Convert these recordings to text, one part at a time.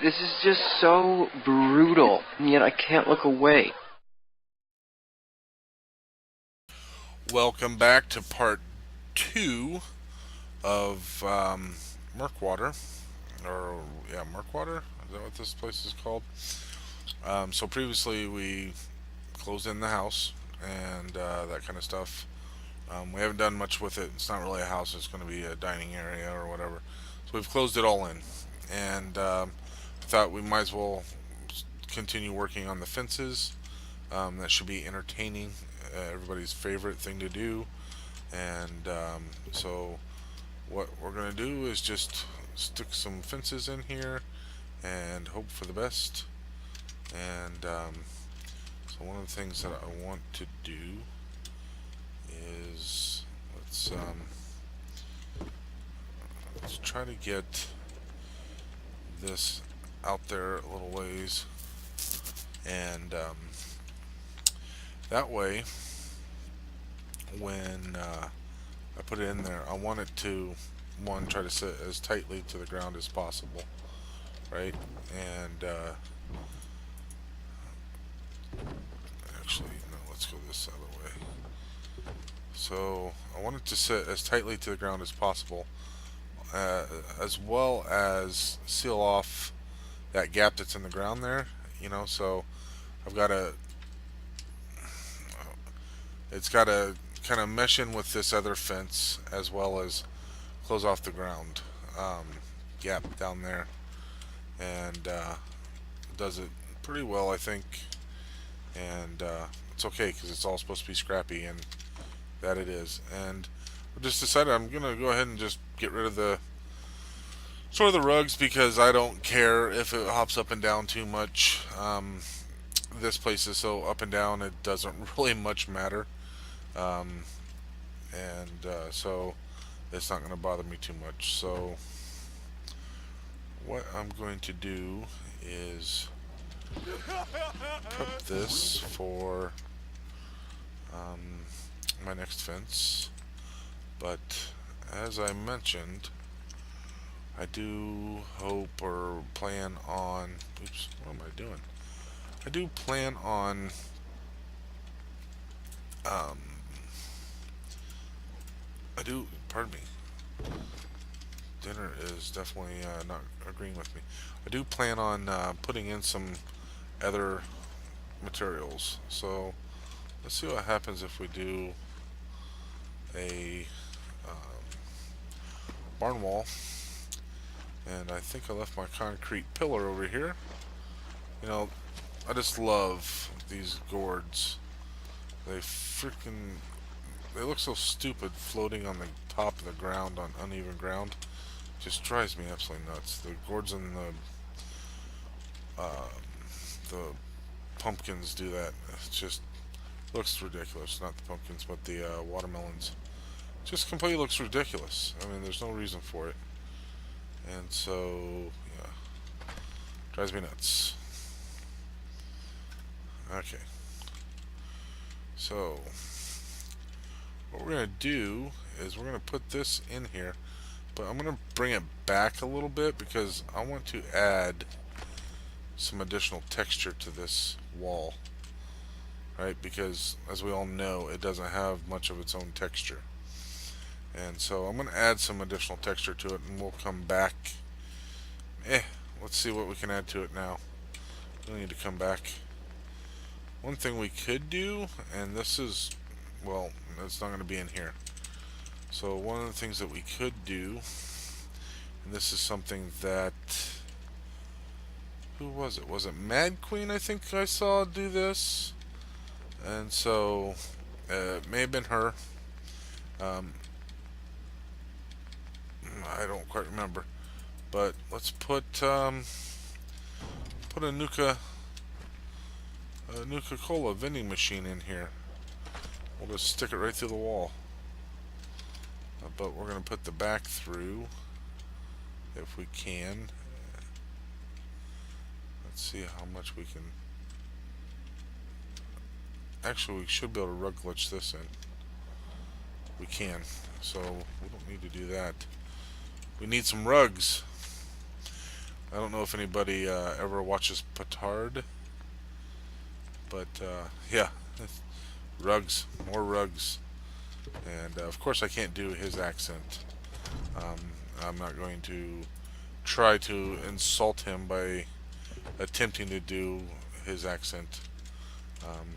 This is just so brutal, and yet I can't look away. Welcome back to part two of Murkwater. Or, yeah, Murkwater? Is that what this place is called? So previously we closed in the house and that kind of stuff. We haven't done much with it. It's not really a house, it's going to be a dining area or whatever. So we've closed it all in. And thought we might as well continue working on the fences. That should be entertaining, everybody's favorite thing to do. And so what we're going to do is just stick some fences in here and hope for the best. And so one of the things that I want to do is let's try to get this out there a little ways, and that way when I put it in there, I want it to, one, try to sit as tightly to the ground as possible, right? And actually, no, let's go this other way. So I want it to sit as tightly to the ground as possible, as well as seal off that gap that's in the ground there. So I've got to, it's got to kind of mesh in with this other fence as well as close off the ground gap down there, and does it pretty well, I think. And it's okay because it's all supposed to be scrappy, and that it is. And I just decided I'm gonna go ahead and just get rid of the rugs, because I don't care if it hops up and down too much. This place is so up and down, it doesn't really much matter. Um, and so it's not going to bother me too much. So what I'm going to do is prep this for my next fence. But as I mentioned, I do hope or plan on, oops, what am I doing? I do plan on um, pardon me, dinner is definitely not agreeing with me. I do plan on putting in some other materials. So let's see what happens if we do a barn wall. And I think I left my concrete pillar over here. You know, I just love these gourds. They look so stupid floating on the top of the ground on uneven ground. Just drives me absolutely nuts. The gourds and the pumpkins do that. It just looks ridiculous. Not the pumpkins, but the watermelons. Just completely looks ridiculous. I mean, there's no reason for it. And so, yeah, drives me nuts. Okay. So, what we're going to do is we're going to put this in here, but I'm going to bring it back a little bit because I want to add some additional texture to this wall, right? Because as we all know, it doesn't have much of its own texture. And so I'm going to add some additional texture to it, and we'll come back. Let's see what we can add to it now. We need to come back. One thing we could do, and this is, well, it's not going to be in here. So one of the things that we could do, and this is something that, who was it? Was it Mad Queen, I think I saw do this? And so it may have been her. I don't quite remember. But let's put a Nuka-Cola vending machine in here. We'll just stick it right through the wall. But we're going to put the back through if we can. Let's see how much we can. Actually, we should be able to rug glitch this in. We can. So we don't need to do that. We need some rugs. I don't know if anybody ever watches Petard, but yeah, rugs, more rugs. And of course, I can't do his accent. Um, I'm not going to try to insult him by attempting to do his accent. Um,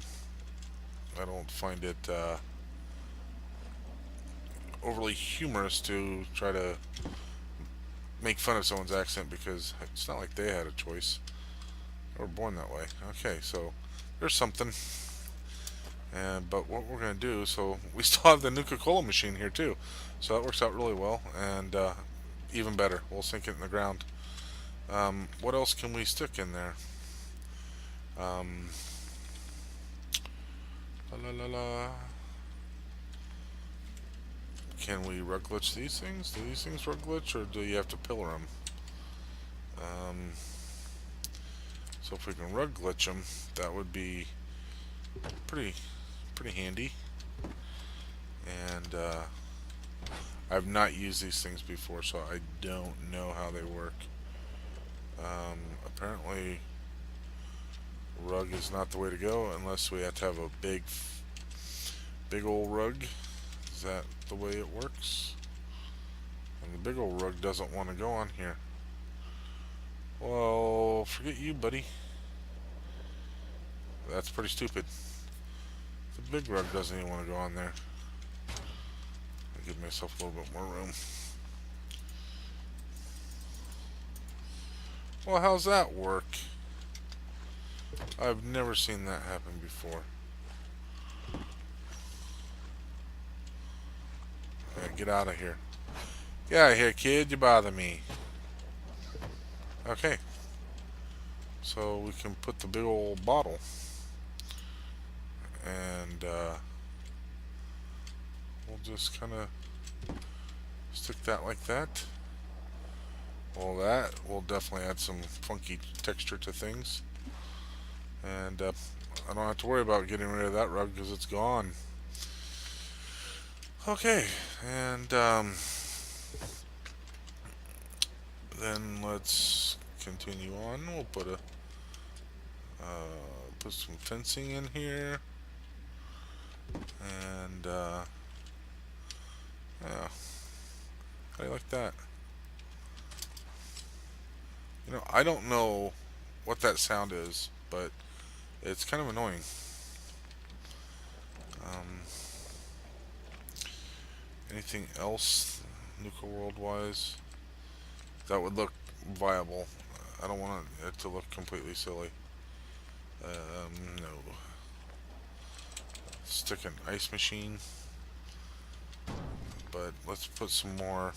I don't find it overly humorous to try to make fun of someone's accent because it's not like they had a choice. They were born that way. Okay, so there's something. And but what we're gonna do, so we still have the Nuka-Cola machine here too, so that works out really well. And even better, we'll sink it in the ground. What else can we stick in there? Um, la la la la. Can we rug glitch these things? Do these things rug glitch, or do you have to pillar them? Um, so if we can rug glitch them, that would be pretty handy. And I've not used these things before, so I don't know how they work. Apparently, rug is not the way to go unless we have to have a big old rug. Is that the way it works? And the big old rug doesn't want to go on here. Well, forget you, buddy. That's pretty stupid. The big rug doesn't even want to go on there. I'll give myself a little bit more room. Well, how's that work? I've never seen that happen before. Get out of here. Get out of here, kid. You bother me. Okay. So we can put the big old bottle. And we'll just kind of stick that like that. Well, that will definitely add some funky texture to things. And I don't have to worry about getting rid of that rug because it's gone. Okay, and then let's continue on. We'll put some fencing in here, and yeah, how do you like that? You know, I don't know what that sound is, but it's kind of annoying. Anything else, Nuka World wise, that would look viable? I don't want it to look completely silly. No. Stick an ice machine, but let's put some more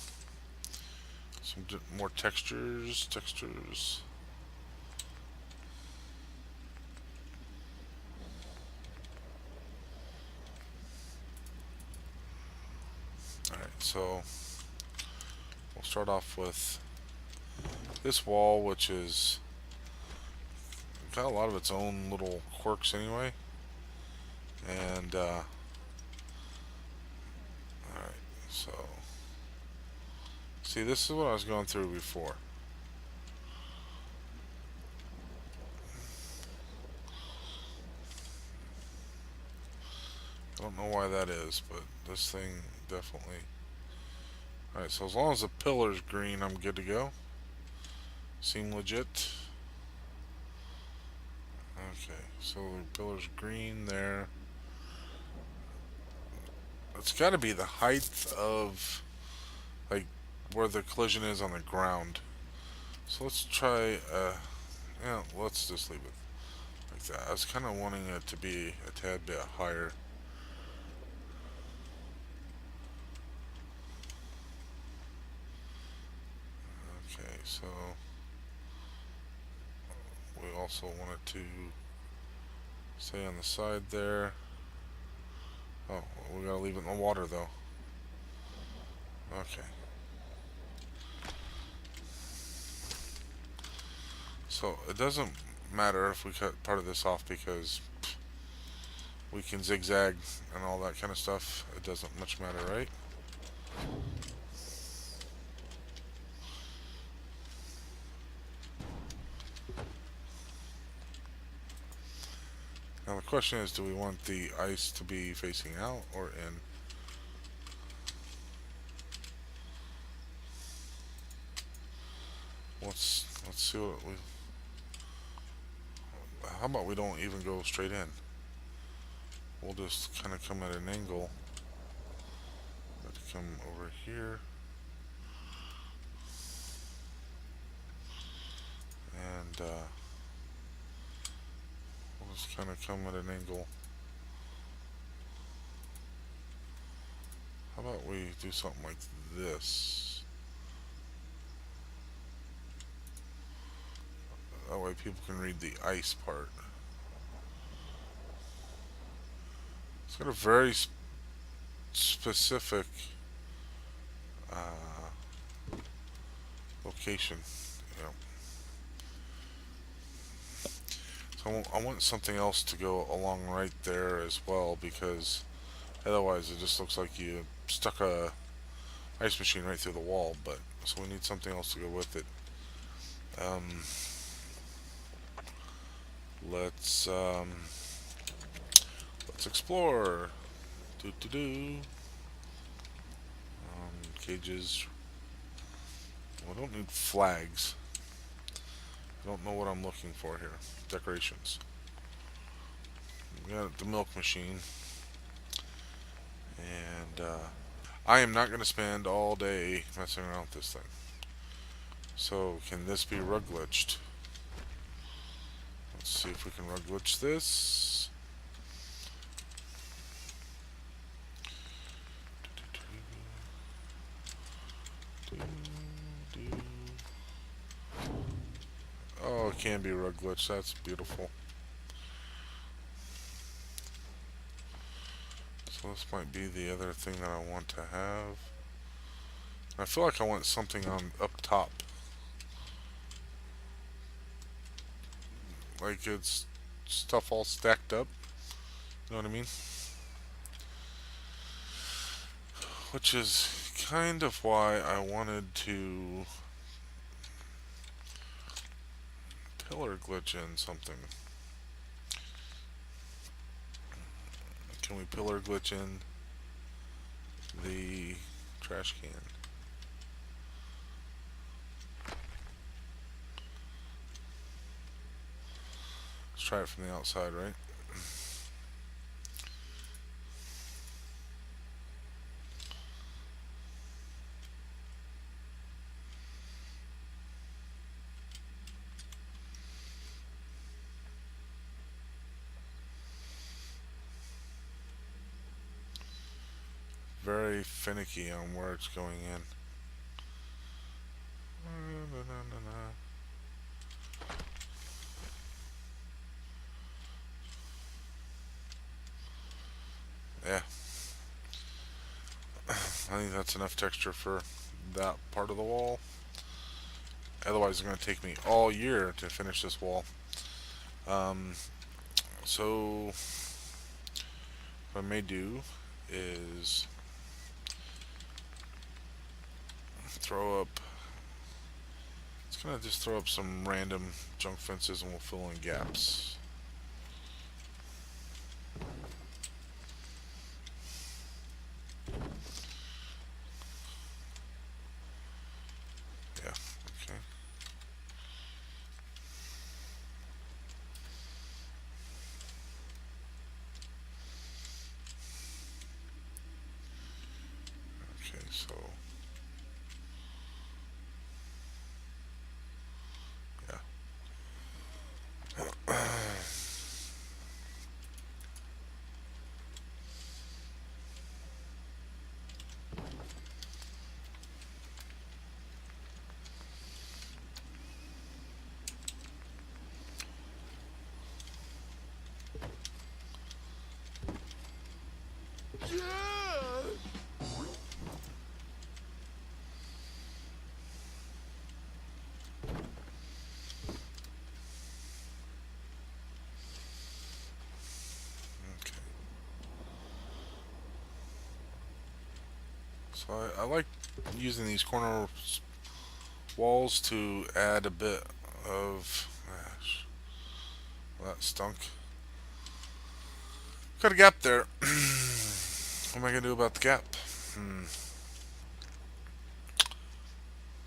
textures. Alright, so we'll start off with this wall, which is got a lot of its own little quirks anyway. And alright, so see, this is what I was going through before. I don't know why that is, but this thing definitely. Alright, so as long as the pillar's green, I'm good to go. Seem legit. Okay, so the pillar's green there. It's got to be the height of, like, where the collision is on the ground. So let's try, yeah, let's just leave it like that. I was kind of wanting it to be a tad bit higher. Okay, so we also want it to stay on the side there. Oh, we gotta leave it in the water though. Okay. So it doesn't matter if we cut part of this off because we can zigzag and all that kind of stuff. It doesn't much matter, right? question is, do we want the ice to be facing out or in? Let's see what we. How about we don't even go straight in? We'll just kind of come at an angle. Got to come over here. And we'll just kind of come at an angle. How about we do something like this? That way people can read the ice part. It's got a very specific location. Yeah. So I want something else to go along right there as well, because otherwise it just looks like you stuck a ice machine right through the wall. But so we need something else to go with it. Let's explore. Do do do. Cages. Well, I don't need flags. I don't know what I'm looking for here. Decorations. We got the milk machine. And I am not going to spend all day messing around with this thing. So, can this be rug glitched? Let's see if we can rug glitch this. Oh, it can be rug glitched. That's beautiful. So this might be the other thing that I want to have. I feel like I want something on up top. Like it's stuff all stacked up. You know what I mean? Which is kind of why I wanted to pillar glitch in something. Can we pillar glitch in the trash can? Let's try it from the outside, right? Very finicky on where it's going in. Yeah. I think that's enough texture for that part of the wall. Otherwise, it's going to take me all year to finish this wall. So, what I may do is throw up. It's going to just throw up some random junk fences and we'll fill in gaps. Yeah, okay. Okay, so yeah. Okay. So I like using these corner walls to add a bit of ash. Well, that stunk. Got a gap there. What am I gonna do about the gap? Hmm.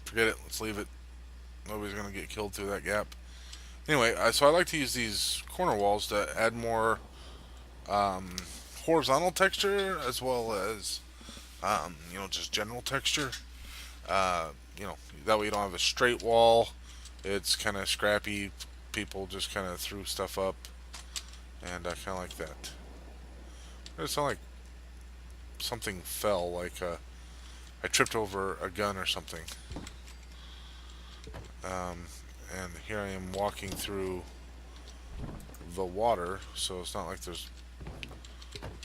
Forget it. Let's leave it. Nobody's gonna get killed through that gap. Anyway, so I like to use these corner walls to add more um, horizontal texture as well as just general texture. Uh, that way you don't have a straight wall. It's kind of scrappy. People just kind of threw stuff up, and I kind of like that. It sounded like something fell, like I tripped over a gun or something. Um, and here I am walking through the water, so it's not like there's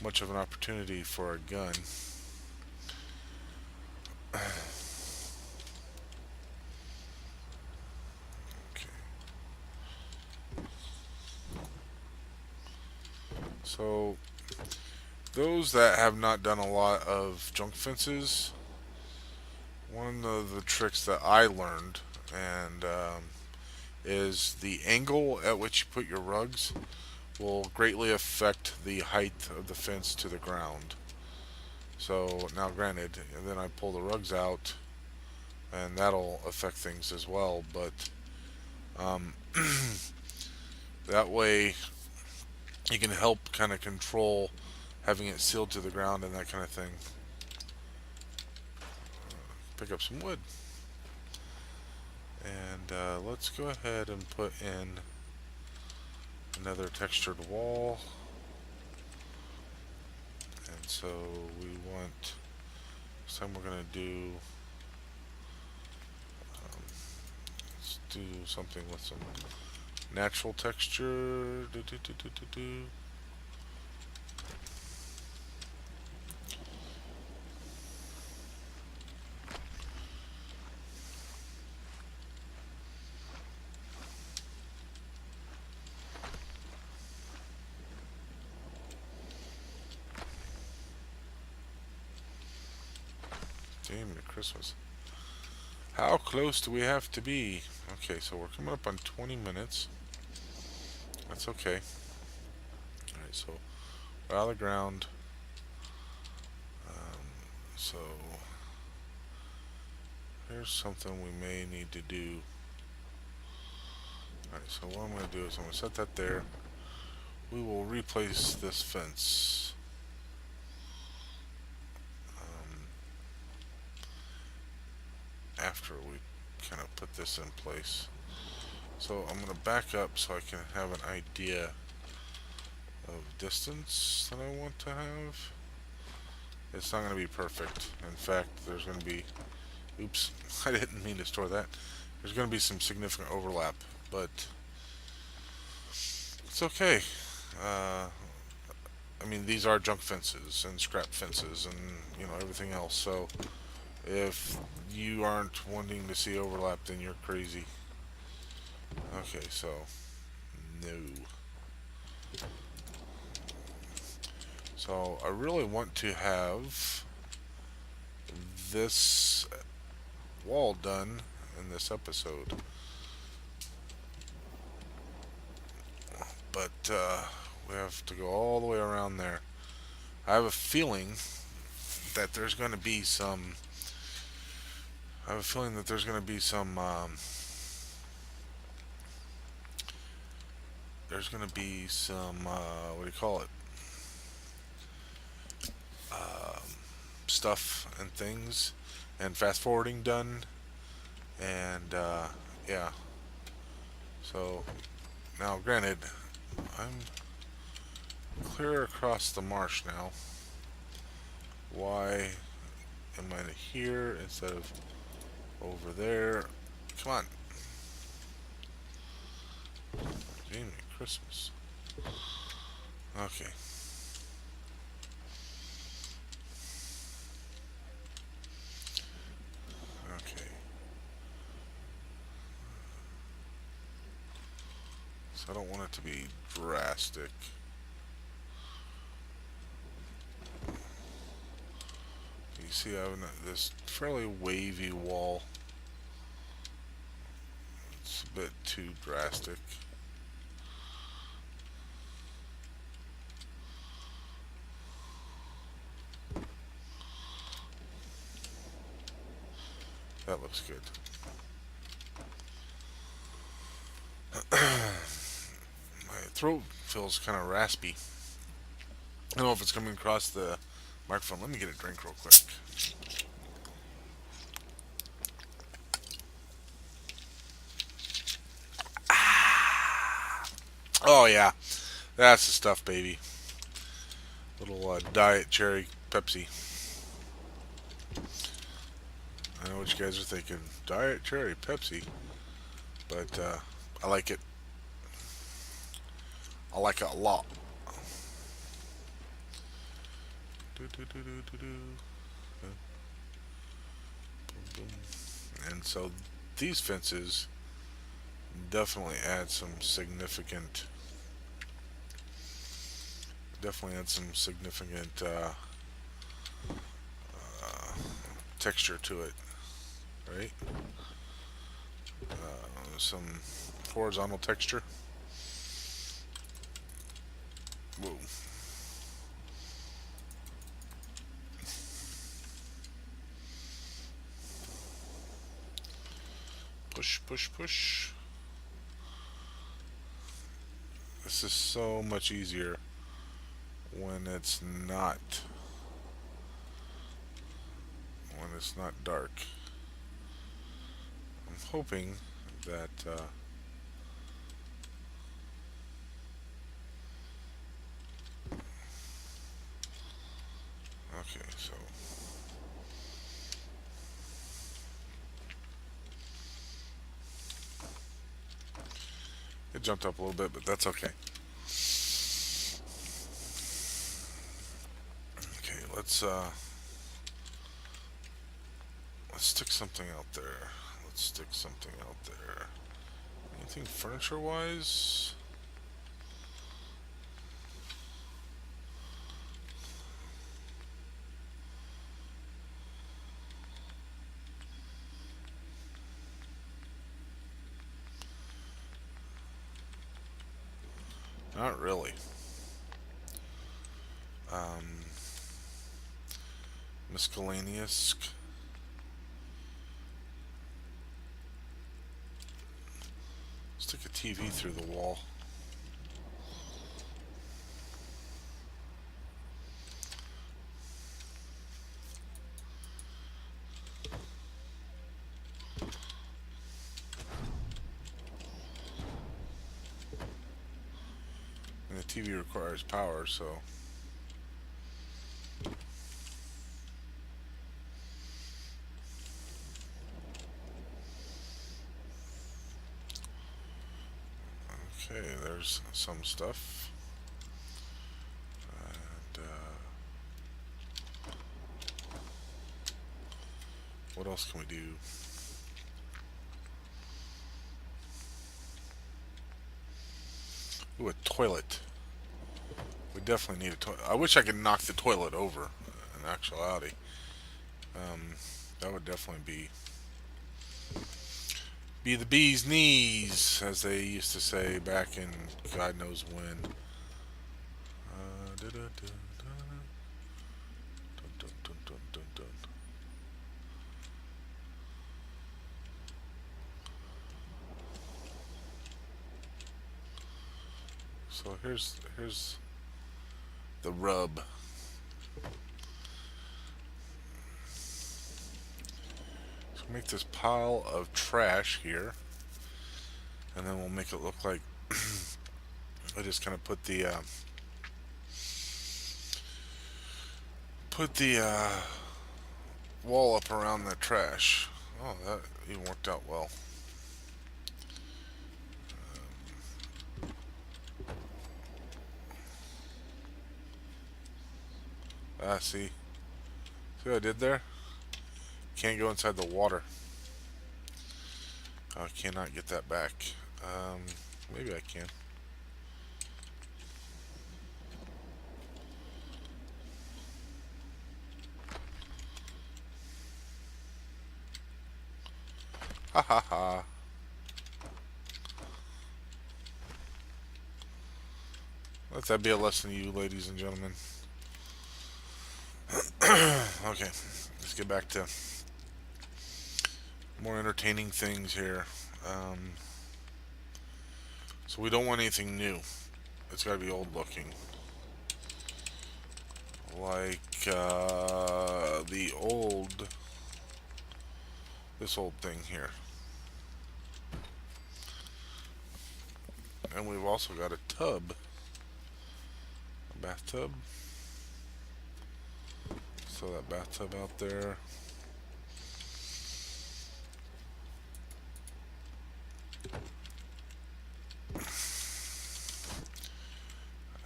much of an opportunity for a gun. Okay. So those that have not done a lot of junk fences, one of the tricks that I learned and is the angle at which you put your rugs will greatly affect the height of the fence to the ground. So now, granted, then I pull the rugs out, and that'll affect things as well. But um, that way, you can help kind of control having it sealed to the ground and that kind of thing. Pick up some wood. And let's go ahead and put in another textured wall. And so we want, this time we're going to do, let's do something with some natural texture. Damn it, Christmas. How close do we have to be? Okay, so we're coming up on 20 minutes. That's okay. Alright, so we're out of the ground. So here's something we may need to do. Alright, so what I'm going to do is I'm going to set that there. We will replace this fence. After we kind of put this in place. So I'm going to back up so I can have an idea of distance that I want to have. It's not going to be perfect. In fact, there's going to be, oops, I didn't mean to store that. There's going to be some significant overlap, but it's okay. I mean, these are junk fences and scrap fences and, everything else. So if you aren't wanting to see overlap, then you're crazy. Okay, so no. So I really want to have this wall done in this episode, but we have to go all the way around there. I have a feeling that there's going to be some. I have a feeling that there's going to be some. There's going to be some. What do you call it? Stuff and things, and fast forwarding done, and yeah. So now, granted, I'm clear across the marsh now. Why am I here instead of over there? Come on. Jamie, Christmas. Okay. Okay. So I don't want it to be drastic. You see I have this fairly wavy wall. It's a bit too drastic. That looks good. My throat feels kind of raspy. I don't know if it's coming across the microphone. Let me get a drink real quick. Oh yeah, that's the stuff, baby. Little diet cherry Pepsi. I know what you guys are thinking. Diet cherry Pepsi, but I like it. I like it a lot. And so these fences definitely add some significant, uh, texture to it, right? Some horizontal texture. Whoa. Push, push, push. This is so much easier when it's not dark. I'm hoping that okay, so it jumped up a little bit, but that's okay. Okay, let's stick something out there. Let's stick something out there. Anything furniture wise? Not really. Um, miscellaneous. Stick a TV through the wall. And the TV requires power, so okay, there's some stuff. And what else can we do? Ooh, a toilet. We definitely need a toilet. I wish I could knock the toilet over, in actuality. That would definitely be the bee's knees, as they used to say back in God knows when. Dun, dun, dun, dun, dun, dun, dun, dun. So here's the rub. So make this pile of trash here, and then we'll make it look like I just kind of put the wall up around the trash. Oh, that even worked out well. See what I did there? Can't go inside the water. I cannot get that back. Maybe I can. Ha ha ha. Let that be a lesson to you, ladies and gentlemen. Okay, let's get back to more entertaining things here. Um, so we don't want anything new. It's got to be old looking. Like the old, this old thing here. And we've also got a tub, a bathtub. So that bathtub out there.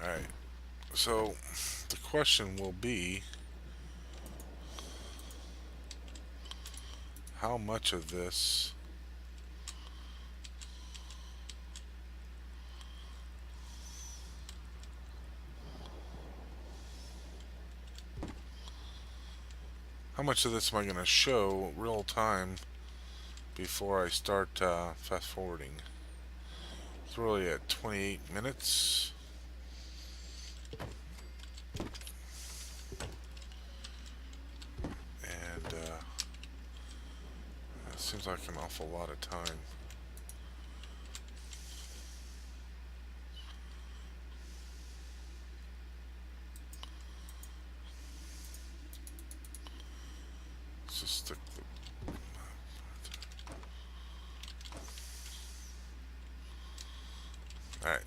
Alright, so the question will be, how much of this am I going to show real time before I start fast forwarding? It's really at 28 minutes. And that seems like an awful lot of time. Let's just stick the... Alright.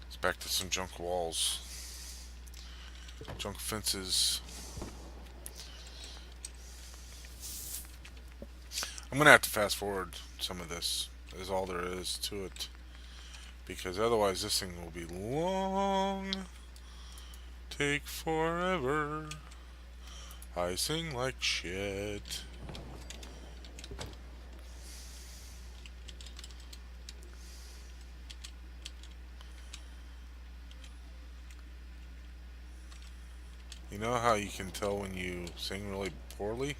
It's back to some junk walls. Junk fences. I'm gonna have to fast forward some of this, is all there is to it, because otherwise this thing will be long, take forever, I sing like shit. You know how you can tell when you sing really poorly?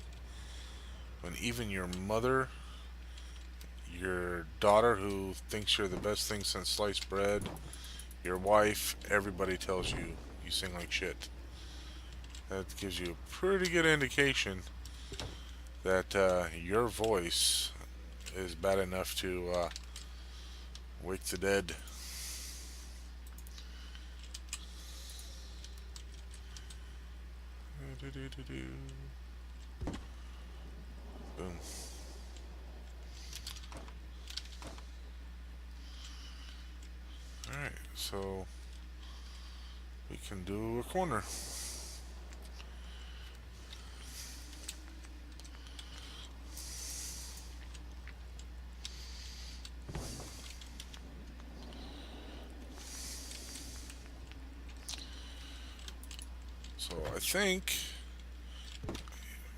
When even your mother, your daughter who thinks you're the best thing since sliced bread, your wife, everybody tells you you sing like shit. That gives you a pretty good indication that your voice is bad enough to wake the dead. Boom. Alright, so we can do a corner. So I think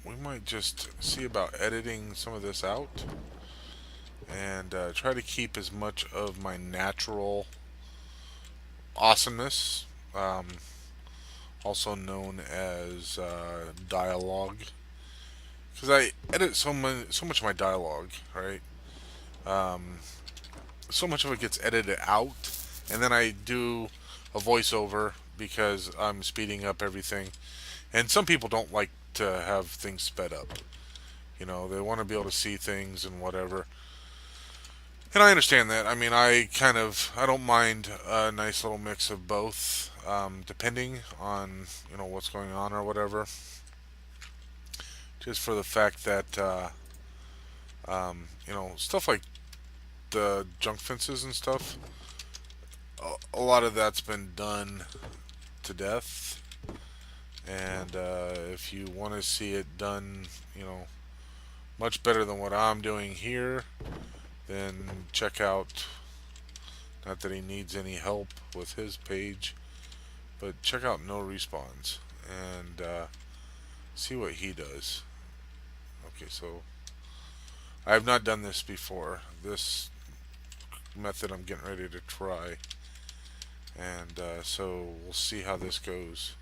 we might just see about editing some of this out and try to keep as much of my natural awesomeness, also known as dialogue, because I edit so much of my dialogue, right? Um, so much of it gets edited out, and then I do a voiceover because I'm speeding up everything. And some people don't like to have things sped up. You know, they want to be able to see things and whatever. And I understand that. I mean, I don't mind a nice little mix of both, depending on, what's going on or whatever. Just for the fact that, stuff like the junk fences and stuff, a lot of that's been done to death. And if you want to see it done, much better than what I'm doing here, then check out, not that he needs any help with his page, but check out No Respawns and see what he does. Okay, so I have not done this before. This method I'm getting ready to try, and so we'll see how this goes.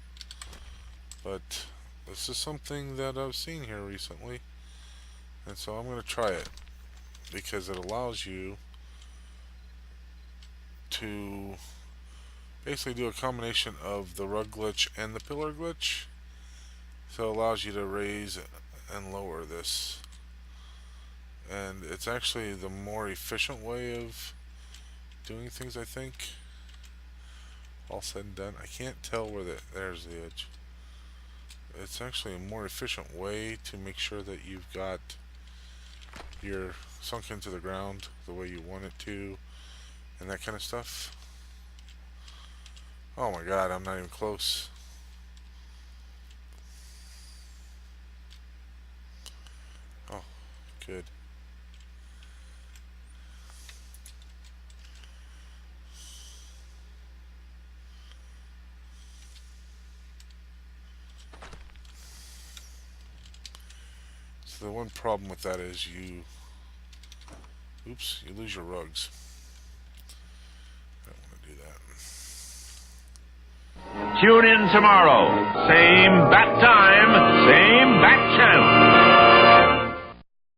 But this is something that I've seen here recently, and so I'm going to try it because it allows you to basically do a combination of the rug glitch and the pillar glitch. So it allows you to raise and lower this. And it's actually the more efficient way of doing things, I think. All said and done. I can't tell where there's the edge. It's actually a more efficient way to make sure that you've got your sunk into the ground the way you want it to, and that kind of stuff. Oh my god, I'm not even close. Oh, good. So the one problem with that is you lose your rugs. I don't want to do that. Tune in tomorrow. Same bat time, same